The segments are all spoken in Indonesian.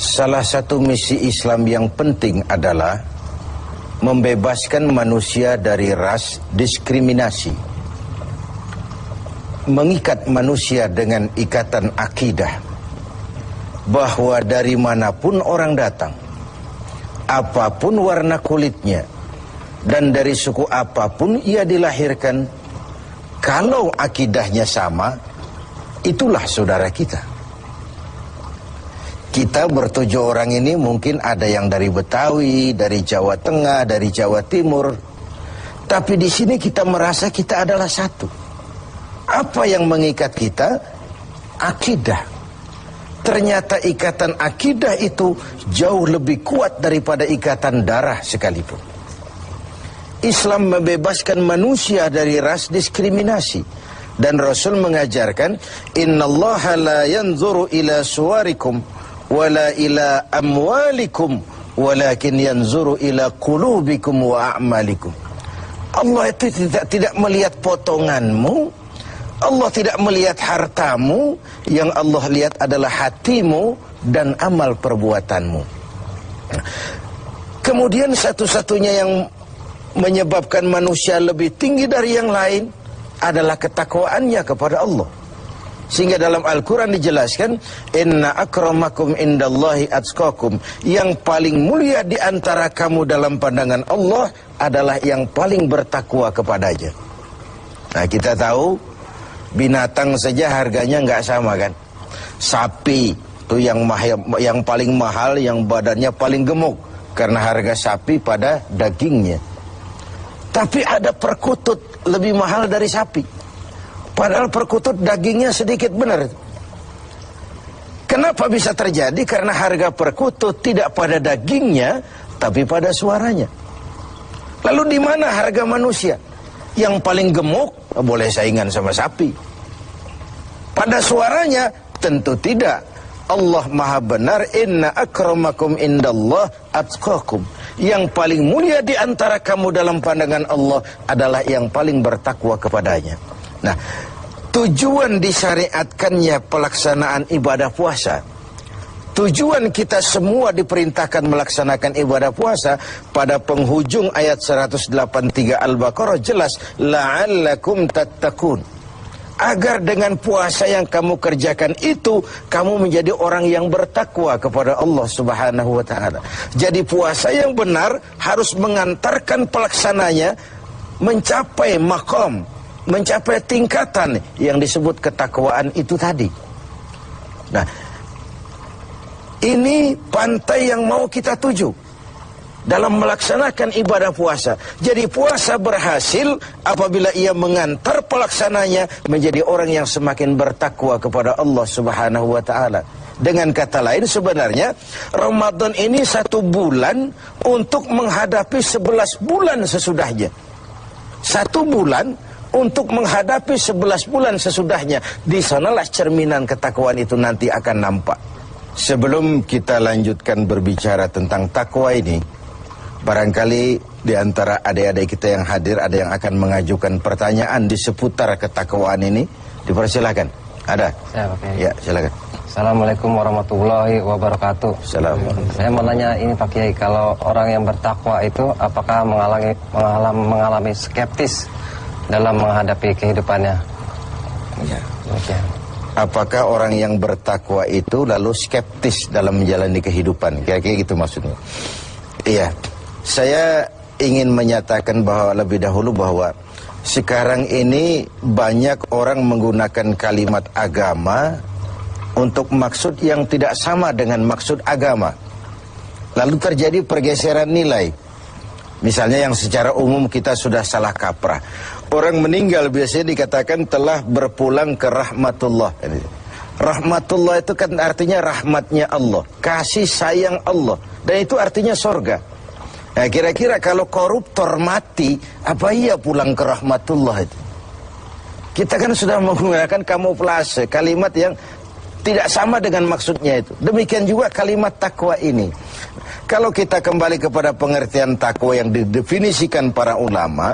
Salah satu misi Islam yang penting adalah membebaskan manusia dari ras diskriminasi, mengikat manusia dengan ikatan akidah bahwa dari manapun orang datang, apapun warna kulitnya, dan dari suku apapun ia dilahirkan, kalau akidahnya sama, itulah saudara kita. Kita bertujuh orang ini mungkin ada yang dari Betawi, dari Jawa Tengah, dari Jawa Timur. Tapi di sini kita merasa kita adalah satu. Apa yang mengikat kita? Akidah. Ternyata ikatan akidah itu jauh lebih kuat daripada ikatan darah sekalipun. Islam membebaskan manusia dari ras diskriminasi. Dan Rasul mengajarkan, innallaha la yanzuru ila suwarikum wala ila amwalikum walakin yanzuru ila qulubikum wa a'malikum. Allah itu tidak melihat potonganmu, Allah tidak melihat hartamu, yang Allah lihat adalah hatimu dan amal perbuatanmu. Kemudian satu-satunya yang menyebabkan manusia lebih tinggi dari yang lain adalah ketakwaannya kepada Allah. Sehingga dalam Al-Quran dijelaskan, inna akramakum indallahi atqakum, yang paling mulia di antara kamu dalam pandangan Allah adalah yang paling bertakwa kepadanya. Nah, kita tahu binatang saja harganya nggak sama kan. Sapi itu yang paling mahal, yang badannya paling gemuk, karena harga sapi pada dagingnya. Tapi ada perkutut lebih mahal dari sapi, padahal perkutut dagingnya sedikit, benar. Kenapa bisa terjadi? Karena harga perkutut tidak pada dagingnya, tapi pada suaranya. Lalu di mana harga manusia? Yang paling gemuk boleh saingan sama sapi. Pada suaranya tentu tidak. Allah Maha benar, inna akramakum indallah atqakum. Yang paling mulia di antara kamu dalam pandangan Allah adalah yang paling bertakwa kepadanya. Nah, tujuan disyariatkannya pelaksanaan ibadah puasa, tujuan kita semua diperintahkan melaksanakan ibadah puasa, pada penghujung ayat 183 Al-Baqarah jelas, la'allakum tattaqun. Agar dengan puasa yang kamu kerjakan itu, kamu menjadi orang yang bertakwa kepada Allah Subhanahu wa ta'ala. Jadi puasa yang benar harus mengantarkan pelaksananya mencapai maqam, mencapai tingkatan yang disebut ketakwaan itu tadi. Nah, ini pantai yang mau kita tuju dalam melaksanakan ibadah puasa. Jadi puasa berhasil apabila ia mengantar pelaksananya menjadi orang yang semakin bertakwa kepada Allah Subhanahu wa ta'ala. Dengan kata lain, sebenarnya Ramadan ini 1 bulan untuk menghadapi 11 bulan sesudahnya. 1 bulan untuk menghadapi 11 bulan sesudahnya. Di sanalah cerminan ketakwaan itu nanti akan nampak. Sebelum kita lanjutkan berbicara tentang takwa ini, barangkali di antara adik-adik kita yang hadir ada yang akan mengajukan pertanyaan di seputar ketakwaan ini. Dipersilakan. Ada? Ya, silakan. Assalamualaikum warahmatullahi wabarakatuh. Assalamualaikum. Saya mau nanya ini Pak Kiai, kalau orang yang bertakwa itu apakah mengalami skeptis dalam menghadapi kehidupannya? Ya. Oke. Apakah orang yang bertakwa itu lalu skeptis dalam menjalani kehidupan? Kira-kira gitu maksudnya. Iya. Saya ingin menyatakan bahwa lebih dahulu bahwa sekarang ini banyak orang menggunakan kalimat agama untuk maksud yang tidak sama dengan maksud agama. Lalu terjadi pergeseran nilai. Misalnya yang secara umum kita sudah salah kaprah. Orang meninggal biasanya dikatakan telah berpulang ke rahmatullah. Rahmatullah itu kan artinya rahmatnya Allah, kasih sayang Allah, dan itu artinya sorga. Nah, kira-kira kalau koruptor mati, apa iya pulang ke rahmatullah itu? Kita kan sudah menggunakan kamuflase, kalimat yang tidak sama dengan maksudnya itu. Demikian juga kalimat takwa ini. Kalau kita kembali kepada pengertian takwa yang didefinisikan para ulama,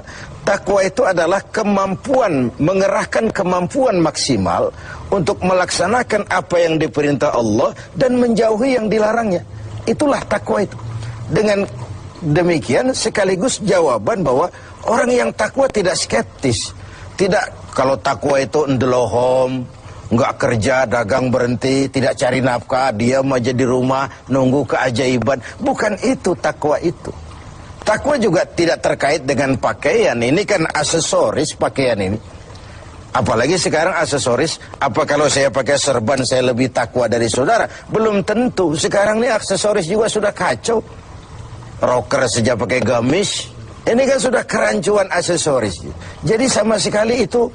Takwa itu adalah kemampuan, mengerahkan kemampuan maksimal untuk melaksanakan apa yang diperintah Allah dan menjauhi yang dilarangnya. Itulah takwa itu. Dengan demikian sekaligus jawaban bahwa orang yang takwa tidak skeptis. Tidak, kalau takwa itu ndelohom, nggak kerja, dagang berhenti, tidak cari nafkah, diam aja di rumah, nunggu keajaiban. Bukan itu takwa itu. Takwa juga tidak terkait dengan pakaian. Ini kan aksesoris pakaian ini. Apalagi sekarang aksesoris. Apa kalau saya pakai serban saya lebih takwa dari saudara? Belum tentu. Sekarang ini aksesoris juga sudah kacau. Rocker sejak pakai gamis. Ini kan sudah kerancuan aksesoris. Jadi sama sekali itu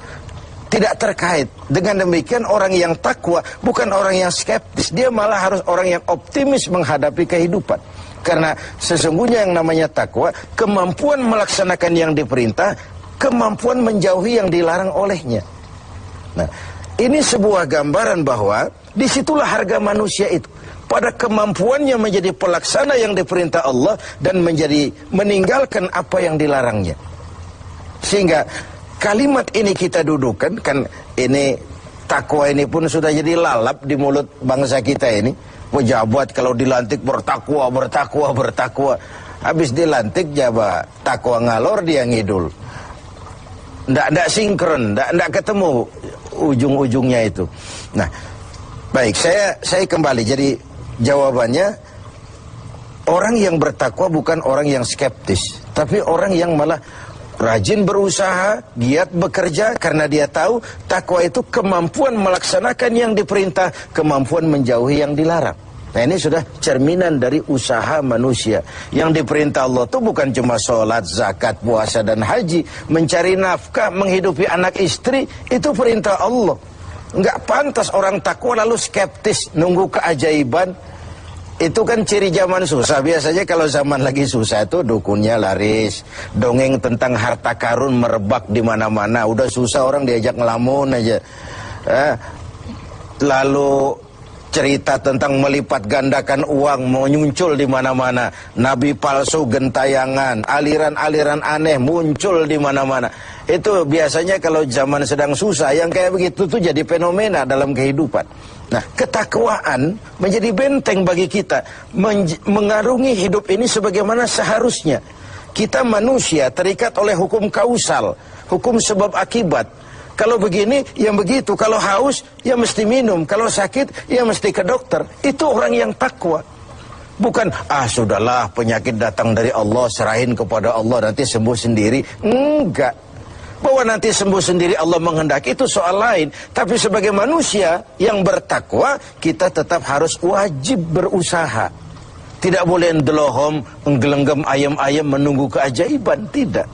tidak terkait. Dengan demikian orang yang takwa bukan orang yang skeptis. Dia malah harus orang yang optimis menghadapi kehidupan. Karena sesungguhnya yang namanya takwa, kemampuan melaksanakan yang diperintah, kemampuan menjauhi yang dilarang olehnya. Nah, ini sebuah gambaran bahwa disitulah harga manusia itu. Pada kemampuannya menjadi pelaksana yang diperintah Allah dan meninggalkan apa yang dilarangnya. Sehingga kalimat ini kita dudukan, kan ini takwa ini pun sudah jadi lalap di mulut bangsa kita ini. Pejabat kalau dilantik bertakwa, bertakwa, bertakwa. Habis dilantik jabat takwa ngalor dia ngidul. Nggak sinkron, nggak ketemu ujung-ujungnya itu. Nah, baik, saya kembali. Jadi jawabannya, orang yang bertakwa bukan orang yang skeptis, tapi orang yang malah rajin berusaha, giat bekerja karena dia tahu takwa itu kemampuan melaksanakan yang diperintah, kemampuan menjauhi yang dilarang. Nah, ini sudah cerminan dari usaha manusia. Yang diperintah Allah itu bukan cuma sholat, zakat, puasa, dan haji. Mencari nafkah, menghidupi anak istri, itu perintah Allah. Nggak pantas orang takwa lalu skeptis, nunggu keajaiban. Itu kan ciri zaman susah. Biasanya kalau zaman lagi susah itu dukunnya laris, dongeng tentang harta karun merebak di mana-mana. Udah susah orang diajak ngelamun aja. Lalu cerita tentang melipat gandakan uang muncul di mana-mana. Nabi palsu gentayangan, aliran-aliran aneh muncul di mana-mana. Itu biasanya kalau zaman sedang susah, yang kayak begitu tuh jadi fenomena dalam kehidupan. Nah, ketakwaan menjadi benteng bagi kita, mengarungi hidup ini sebagaimana seharusnya. Kita manusia terikat oleh hukum kausal, hukum sebab akibat. Kalau begini, ya begitu. Kalau haus, ya mesti minum. Kalau sakit, ya mesti ke dokter. Itu orang yang takwa. Bukan, sudahlah penyakit datang dari Allah, serahin kepada Allah, nanti sembuh sendiri. Enggak. Bahwa nanti sembuh sendiri Allah menghendaki itu soal lain. Tapi sebagai manusia yang bertakwa, kita tetap harus wajib berusaha. Tidak boleh ndelohom, nggelenggam ayam-ayam menunggu keajaiban. Tidak.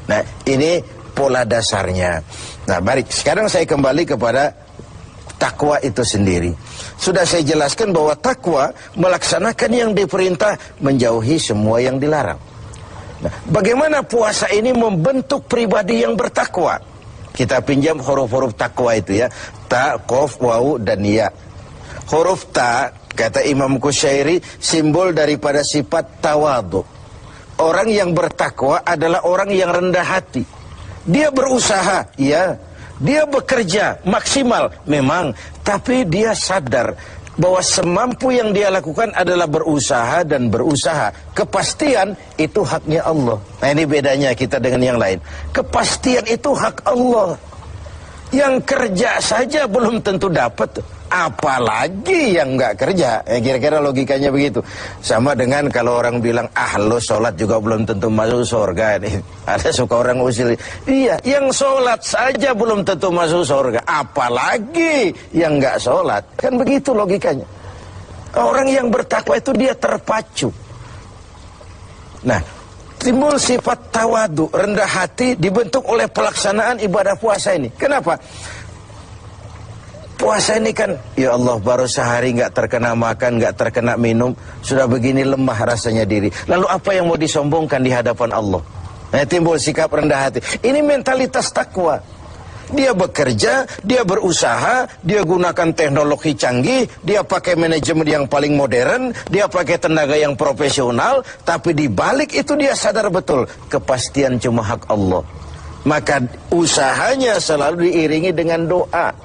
Nah, ini pola dasarnya. Nah, baik. Sekarang saya kembali kepada takwa itu sendiri. Sudah saya jelaskan bahwa takwa melaksanakan yang diperintah, menjauhi semua yang dilarang. Nah, bagaimana puasa ini membentuk pribadi yang bertakwa? Kita pinjam huruf-huruf takwa itu ya. Ta, qaf, waw, dan ya. Huruf ta, kata Imam Qushairi, simbol daripada sifat tawadu. Orang yang bertakwa adalah orang yang rendah hati. Dia berusaha, ya. Dia bekerja maksimal, memang. Tapi dia sadar bahwa semampu yang dia lakukan adalah berusaha dan berusaha. Kepastian itu haknya Allah. Nah, ini bedanya kita dengan yang lain. Kepastian itu hak Allah. Yang kerja saja belum tentu dapat, apalagi yang nggak kerja. Kira-kira logikanya begitu. Sama dengan kalau orang bilang, lo sholat juga belum tentu masuk surga. Ada suka orang usil, iya, yang sholat saja belum tentu masuk surga, apalagi yang nggak sholat. Kan begitu logikanya. Orang yang bertakwa itu dia terpacu. Nah, timbul sifat tawadu, rendah hati, dibentuk oleh pelaksanaan ibadah puasa ini. Kenapa? Puasa ini kan, ya Allah, baru sehari nggak terkena makan, nggak terkena minum, sudah begini lemah rasanya diri. Lalu apa yang mau disombongkan di hadapan Allah? Nah, timbul sikap rendah hati. Ini mentalitas takwa. Dia bekerja, dia berusaha, dia gunakan teknologi canggih, dia pakai manajemen yang paling modern, dia pakai tenaga yang profesional, tapi di balik itu dia sadar betul kepastian cuma hak Allah. Maka usahanya selalu diiringi dengan doa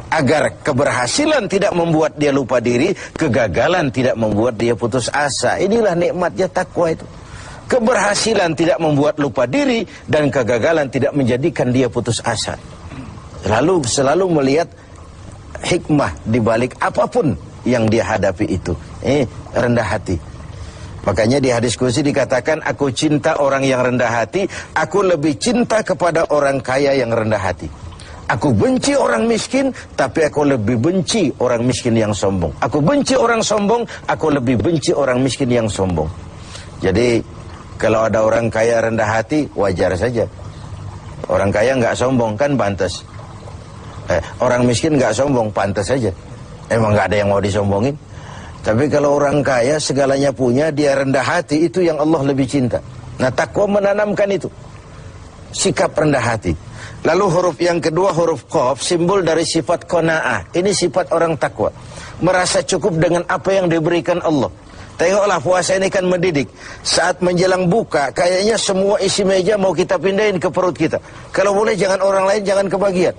agar keberhasilan tidak membuat dia lupa diri, kegagalan tidak membuat dia putus asa. Inilah nikmatnya takwa itu. Keberhasilan tidak membuat lupa diri dan kegagalan tidak menjadikan dia putus asa. Selalu melihat hikmah di balik apapun yang dia hadapi itu. Rendah hati. Makanya di hadis qudsi dikatakan, aku cinta orang yang rendah hati, aku lebih cinta kepada orang kaya yang rendah hati. Aku benci orang miskin, tapi aku lebih benci orang miskin yang sombong. Aku benci orang sombong, aku lebih benci orang miskin yang sombong. Jadi kalau ada orang kaya rendah hati, wajar saja. Orang kaya nggak sombong, kan pantas. Orang miskin nggak sombong, pantas saja. Emang nggak ada yang mau disombongin. Tapi kalau orang kaya segalanya punya, dia rendah hati, itu yang Allah lebih cinta. Nah, takwa menanamkan itu, sikap rendah hati. Lalu huruf yang kedua, huruf qaf, simbol dari sifat qanaah. Ini sifat orang takwa, merasa cukup dengan apa yang diberikan Allah. Tengoklah, puasa ini kan mendidik. Saat menjelang buka, kayaknya semua isi meja mau kita pindahin ke perut kita. Kalau boleh jangan orang lain, jangan kebagian.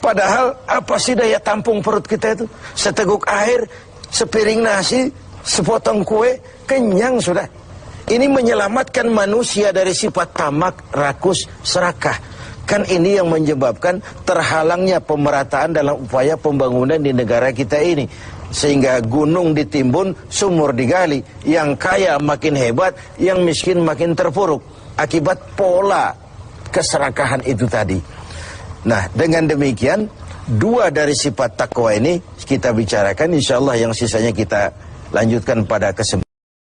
Padahal apa sih daya tampung perut kita itu? Seteguk air, sepiring nasi, sepotong kue, kenyang sudah. Ini menyelamatkan manusia dari sifat tamak, rakus, serakah. Kan ini yang menyebabkan terhalangnya pemerataan dalam upaya pembangunan di negara kita ini. Sehingga gunung ditimbun, sumur digali, yang kaya makin hebat, yang miskin makin terpuruk, akibat pola keserakahan itu tadi. Nah, dengan demikian, dua dari sifat takwa ini kita bicarakan, insya Allah yang sisanya kita lanjutkan pada kesempatan